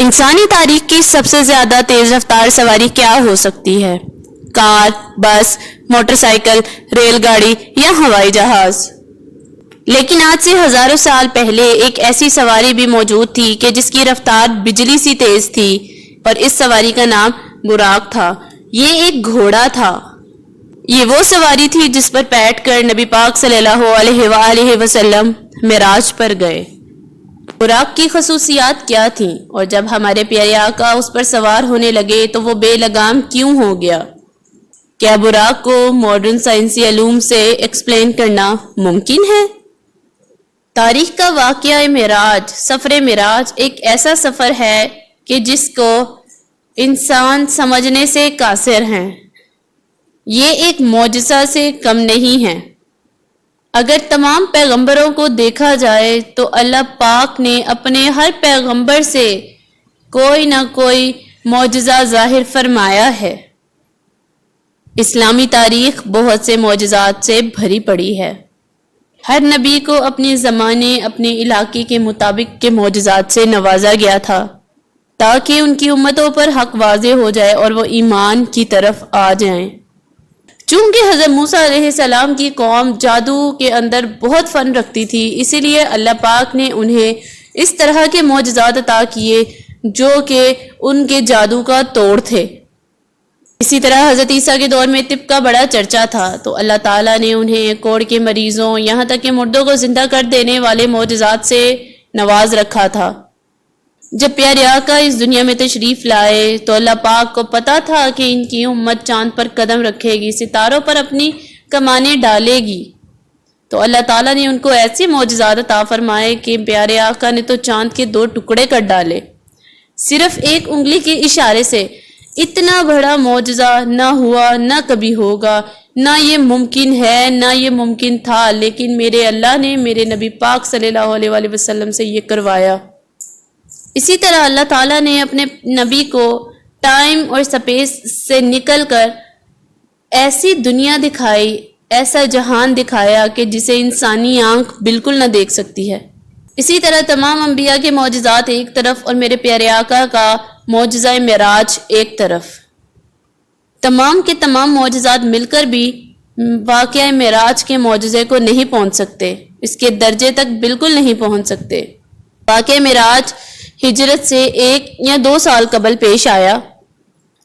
انسانی تاریخ کی سب سے زیادہ تیز رفتار سواری کیا ہو سکتی ہے؟ کار، بس، موٹر سائیکل، ریل گاڑی یا ہوائی جہاز؟ لیکن آج سے ہزاروں سال پہلے ایک ایسی سواری بھی موجود تھی کہ جس کی رفتار بجلی سی تیز تھی، اور اس سواری کا نام براق تھا۔ یہ ایک گھوڑا تھا۔ یہ وہ سواری تھی جس پر بیٹھ کر نبی پاک صلی اللہ علیہ وآلہ وسلم معراج پر گئے۔ براق کی خصوصیات کیا تھیں، اور جب ہمارے پیارے آقا اس پر سوار ہونے لگے تو وہ بے لگام کیوں ہو گیا؟ کیا براق کو ماڈرن سائنسی علوم سے ایکسپلین کرنا ممکن ہے؟ تاریخ کا واقعہ معراج، سفر معراج ایک ایسا سفر ہے کہ جس کو انسان سمجھنے سے قاصر ہیں۔ یہ ایک معجزہ سے کم نہیں ہے۔ اگر تمام پیغمبروں کو دیکھا جائے تو اللہ پاک نے اپنے ہر پیغمبر سے کوئی نہ کوئی معجزہ ظاہر فرمایا ہے۔ اسلامی تاریخ بہت سے معجزات سے بھری پڑی ہے۔ ہر نبی کو اپنے زمانے، اپنے علاقے کے مطابق کے معجزات سے نوازا گیا تھا تاکہ ان کی امتوں پر حق واضح ہو جائے اور وہ ایمان کی طرف آ جائیں۔ چونکہ حضرت موسیٰ علیہ السلام کی قوم جادو کے اندر بہت فن رکھتی تھی، اسی لیے اللہ پاک نے انہیں اس طرح کے معجزات عطا کیے جو کہ ان کے جادو کا توڑ تھے۔ اسی طرح حضرت عیسیٰ کے دور میں طب کا بڑا چرچا تھا، تو اللہ تعالیٰ نے انہیں کوڑ کے مریضوں، یہاں تک کہ مردوں کو زندہ کر دینے والے معجزات سے نواز رکھا تھا۔ جب پیارے آقا اس دنیا میں تشریف لائے تو اللہ پاک کو پتا تھا کہ ان کی امت چاند پر قدم رکھے گی، ستاروں پر اپنی کمانیں ڈالے گی، تو اللہ تعالیٰ نے ان کو ایسے معجزات عطا فرمائے کہ پیارے آقا نے تو چاند کے 2 ٹکڑے کر ڈالے، صرف ایک انگلی کے اشارے سے۔ اتنا بڑا معجزہ نہ ہوا، نہ کبھی ہوگا، نہ یہ ممکن ہے، نہ یہ ممکن تھا، لیکن میرے اللہ نے میرے نبی پاک صلی اللہ علیہ وآلہ وسلم سے یہ کروایا۔ اسی طرح اللہ تعالیٰ نے اپنے نبی کو ٹائم اور سپیس سے نکل کر ایسی دنیا دکھائی، ایسا جہان دکھایا کہ جسے انسانی آنکھ بالکل نہ دیکھ سکتی ہے۔ اسی طرح تمام انبیاء کے معجزات ایک طرف اور میرے پیارے آقا کا معجزہ معراج ایک طرف۔ تمام کے تمام معجزات مل کر بھی واقعہ معراج کے معجزے کو نہیں پہنچ سکتے، اس کے درجے تک بالکل نہیں پہنچ سکتے۔ واقعہ معراج ہجرت سے 1 یا 2 سال قبل پیش آیا۔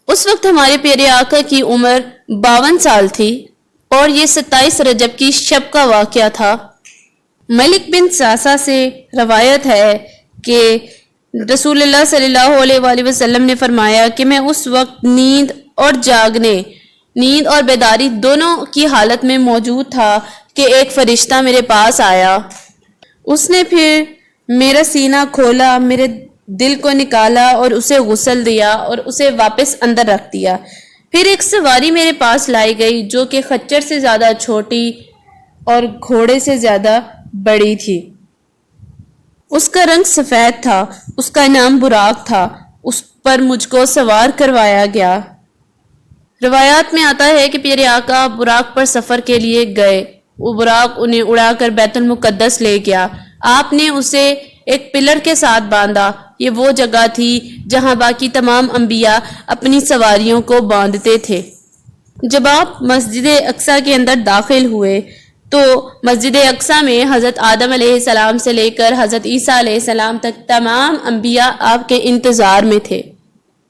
اس وقت ہمارے پیارے آقا کی عمر 52 سال تھی، اور یہ 27 رجب کی شب کا واقعہ تھا۔ ملک بن ساسا سے روایت ہے کہ رسول اللہ صلی اللہ علیہ وآلہ وسلم نے فرمایا کہ میں اس وقت نیند اور بیداری دونوں کی حالت میں موجود تھا کہ ایک فرشتہ میرے پاس آیا۔ اس نے پھر میرا سینہ کھولا، میرے دل کو نکالا اور اسے غسل دیا اور اسے واپس اندر رکھ دیا۔ پھر ایک سواری میرے پاس لائی گئی جو کہ خچر سے زیادہ چھوٹی اور گھوڑے سے زیادہ بڑی تھی۔ اس کا رنگ سفید تھا، اس کا نام براق تھا، اس پر مجھ کو سوار کروایا گیا۔ روایات میں آتا ہے کہ پیارے آقا براق پر سفر کے لیے گئے، وہ براق انہیں اڑا کر بیت المقدس لے گیا۔ آپ نے اسے ایک پلر کے ساتھ باندھا۔ یہ وہ جگہ تھی جہاں باقی تمام انبیاء اپنی سواریوں کو باندھتے تھے۔ جب آپ مسجد اقصی کے اندر داخل ہوئے تو مسجد اقصی میں حضرت آدم علیہ السلام سے لے کر حضرت عیسیٰ علیہ السلام تک تمام انبیاء آپ کے انتظار میں تھے۔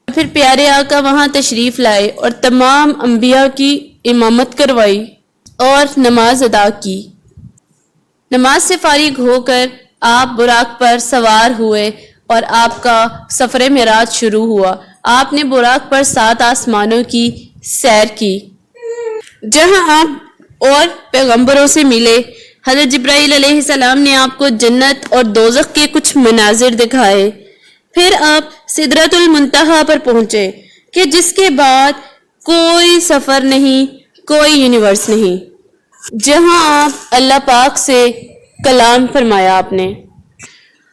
پھر پیارے آقا وہاں تشریف لائے اور تمام انبیاء کی امامت کروائی اور نماز ادا کی۔ نماز سے فارغ ہو کر آپ براق پر سوار ہوئے اور آپ کا سفر معراج شروع ہوا۔ آپ نے براق پر 7 آسمانوں کی سیر کی، جہاں آپ اور پیغمبروں سے ملے۔ حضرت جبرائیل علیہ السلام نے آپ کو جنت اور دوزخ کے کچھ مناظر دکھائے۔ پھر آپ سدرۃ المنتہا پر پہنچے کہ جس کے بعد کوئی سفر نہیں، کوئی یونیورس نہیں، جہاں آپ اللہ پاک سے کلام فرمایا۔ آپ نے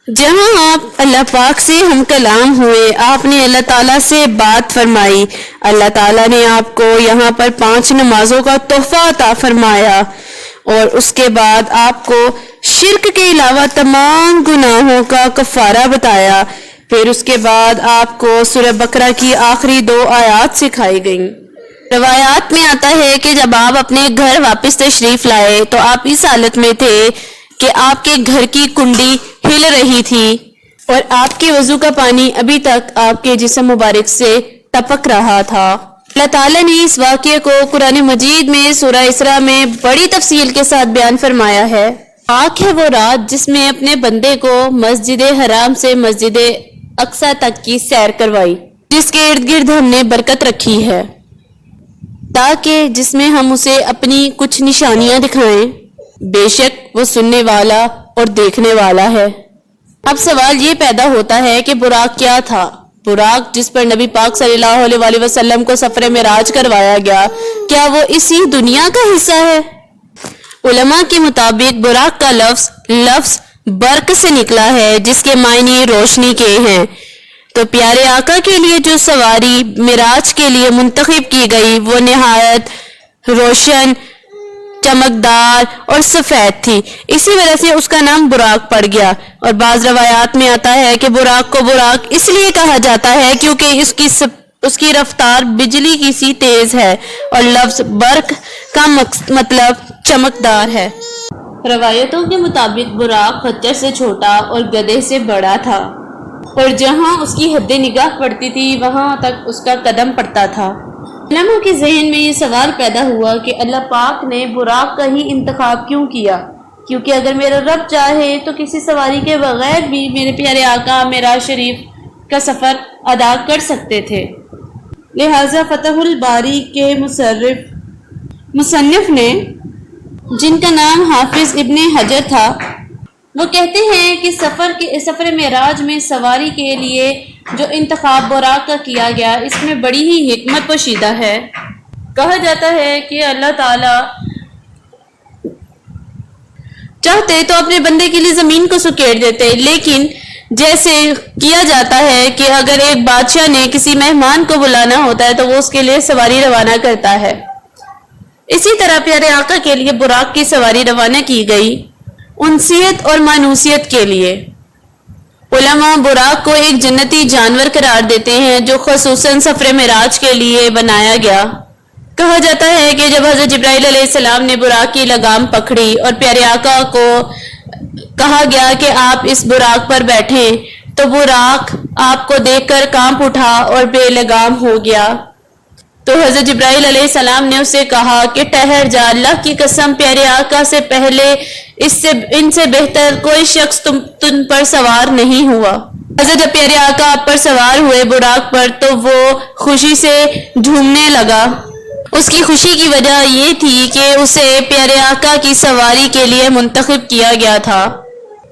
جہاں آپ اللہ پاک سے ہم کلام ہوئے، آپ نے اللہ تعالیٰ سے بات فرمائی۔ اللہ تعالیٰ نے آپ کو یہاں پر 5 نمازوں کا تحفہ عطا فرمایا، اور اس کے بعد آپ کو شرک کے علاوہ تمام گناہوں کا کفارہ بتایا۔ پھر اس کے بعد آپ کو سورہ بقرہ کی آخری 2 آیات سکھائی گئیں۔ روایات میں آتا ہے کہ جب آپ اپنے گھر واپس تشریف لائے تو آپ اس حالت میں تھے کہ آپ کے گھر کی کنڈی ہل رہی تھی اور آپ کے وضو کا پانی ابھی تک آپ کے جسم مبارک سے ٹپک رہا تھا۔ اللہ تعالیٰ نے اس واقعے کو قرآن مجید میں سورہ اسراء میں بڑی تفصیل کے ساتھ بیان فرمایا ہے۔ پاک ہے وہ رات جس میں اپنے بندے کو مسجد حرام سے مسجد اقصی تک کی سیر کروائی، جس کے ارد گرد ہم نے برکت رکھی ہے تاکہ جس میں ہم اسے اپنی کچھ نشانیاں دکھائیں۔ بے شک وہ سننے والا اور دیکھنے والا ہے۔ اب سوال یہ پیدا ہوتا ہے کہ براق کیا تھا؟ براق جس پر نبی پاک صلی اللہ علیہ وآلہ وسلم کو سفر معراج کروایا گیا، کیا وہ اسی دنیا کا حصہ ہے؟ علماء کے مطابق براق کا لفظ برق سے نکلا ہے، جس کے معنی روشنی کے ہیں۔ تو پیارے آقا کے لیے جو سواری معراج کے لیے منتخب کی گئی وہ نہایت روشن، چمکدار اور سفید تھی، اسی وجہ سے اس کا نام براق پڑ گیا۔ اور بعض روایات میں آتا ہے کہ براق کو براق اس لیے کہا جاتا ہے کیونکہ اس کی رفتار بجلی کی سی تیز ہے، اور لفظ برق کا مطلب چمکدار ہے۔ روایتوں کے مطابق براق خچر سے چھوٹا اور گدھے سے بڑا تھا، اور جہاں اس کی حد نگاہ پڑتی تھی وہاں تک اس کا قدم پڑتا تھا۔ علماء کے ذہن میں یہ سوال پیدا ہوا کہ اللہ پاک نے براق کا ہی انتخاب کیوں کیا، کیونکہ اگر میرا رب چاہے تو کسی سواری کے بغیر بھی میرے پیارے آقا معراج شریف کا سفر ادا کر سکتے تھے۔ لہذا فتح الباری کے مصنف نے، جن کا نام حافظ ابن حجر تھا، وہ کہتے ہیں کہ سفر معراج میں سواری کے لیے جو انتخاب براق کا کیا گیا، اس میں بڑی ہی حکمت پوشیدہ ہے۔ کہا جاتا ہے کہ اللہ تعالیٰ چاہتے تو اپنے بندے کے لیے زمین کو سکیڑ دیتے، لیکن جیسے کیا جاتا ہے کہ اگر ایک بادشاہ نے کسی مہمان کو بلانا ہوتا ہے تو وہ اس کے لیے سواری روانہ کرتا ہے، اسی طرح پیارے آقا کے لیے براق کی سواری روانہ کی گئی، انسیت اور مانوسیت کے لیے۔ علماء براق کو ایک جنتی جانور قرار دیتے ہیں جو خصوصاً سفر معراج کے لیے بنایا گیا۔ کہا جاتا ہے کہ جب حضرت جبرائیل علیہ السلام نے براق کی لگام پکڑی اور پیارے آقا کو کہا گیا کہ آپ اس براق پر بیٹھیں، تو براق آپ کو دیکھ کر کانپ اٹھا اور بے لگام ہو گیا۔ تو حضرت جبرائیل علیہ السلام نے اسے کہا کہ ٹھہر جا، اللہ کی قسم پیارے آقا سے پہلے ان سے بہتر کوئی شخص تم پر سوار نہیں ہوا۔ حضرت جب پیارے آقا آپ پر سوار ہوئے براق پر تو وہ خوشی سے جھومنے لگا۔ اس کی خوشی کی وجہ یہ تھی کہ اسے پیارے آقا کی سواری کے لیے منتخب کیا گیا تھا۔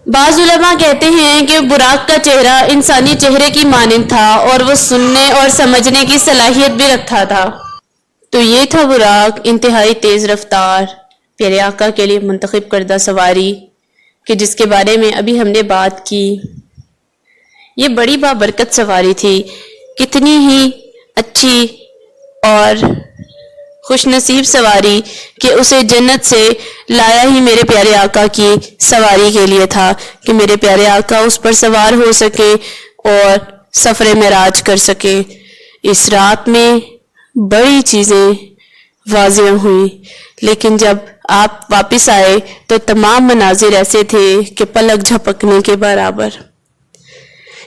بعض علماء کہتے ہیں کہ براق کا چہرہ انسانی چہرے کی مانند تھا اور وہ سننے اور سمجھنے کی صلاحیت بھی رکھتا تھا۔ تو یہ تھا براق، انتہائی تیز رفتار پیارے آقا کے لیے منتخب کردہ سواری، کہ جس کے بارے میں ابھی ہم نے بات کی۔ یہ بڑی بابرکت سواری تھی، کتنی ہی اچھی اور خوش نصیب سواری کہ اسے جنت سے لایا ہی میرے پیارے آقا کی سواری کے لیے تھا، کہ میرے پیارے آقا اس پر سوار ہو سکے اور سفر معراج کر سکے۔ اس رات میں بڑی چیزیں واضح ہوئی، لیکن جب آپ واپس آئے تو تمام مناظر ایسے تھے کہ پلک جھپکنے کے برابر۔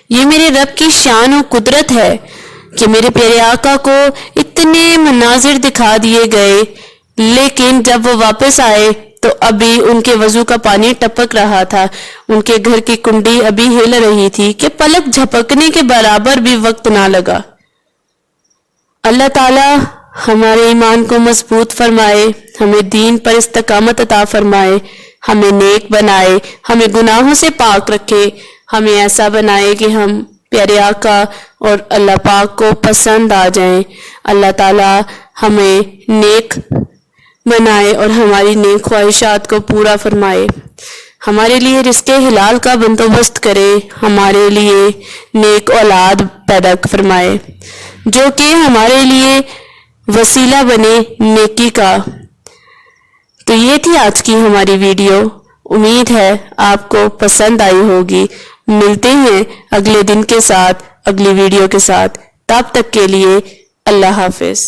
یہ میرے رب کی شان و قدرت ہے کہ میرے پیارے آقا کو اتنے مناظر دکھا دیے گئے، لیکن جب وہ واپس آئے تو ابھی ان کے وضو کا پانی ٹپک رہا تھا، ان کے گھر کی کنڈی ابھی ہل رہی تھی کہ پلک جھپکنے کے برابر بھی وقت نہ لگا۔ اللہ تعالی ہمارے ایمان کو مضبوط فرمائے، ہمیں دین پر استقامت عطا فرمائے، ہمیں نیک بنائے، ہمیں گناہوں سے پاک رکھے، ہمیں ایسا بنائے کہ ہم پیارے آقا اور اللہ پاک کو پسند آ جائیں۔ اللہ تعالی ہمیں نیک بنائے اور ہماری نیک خواہشات کو پورا فرمائے، ہمارے لیے رزق حلال کا بندوبست کرے، ہمارے لیے نیک اولاد پیدا فرمائے جو کہ ہمارے لیے وسیلہ بنے نیکی کا۔ تو یہ تھی آج کی ہماری ویڈیو، امید ہے آپ کو پسند آئی ہوگی۔ ملتے ہیں اگلے دن کے ساتھ، اگلی ویڈیو کے ساتھ. تب تک کے لیے اللہ حافظ.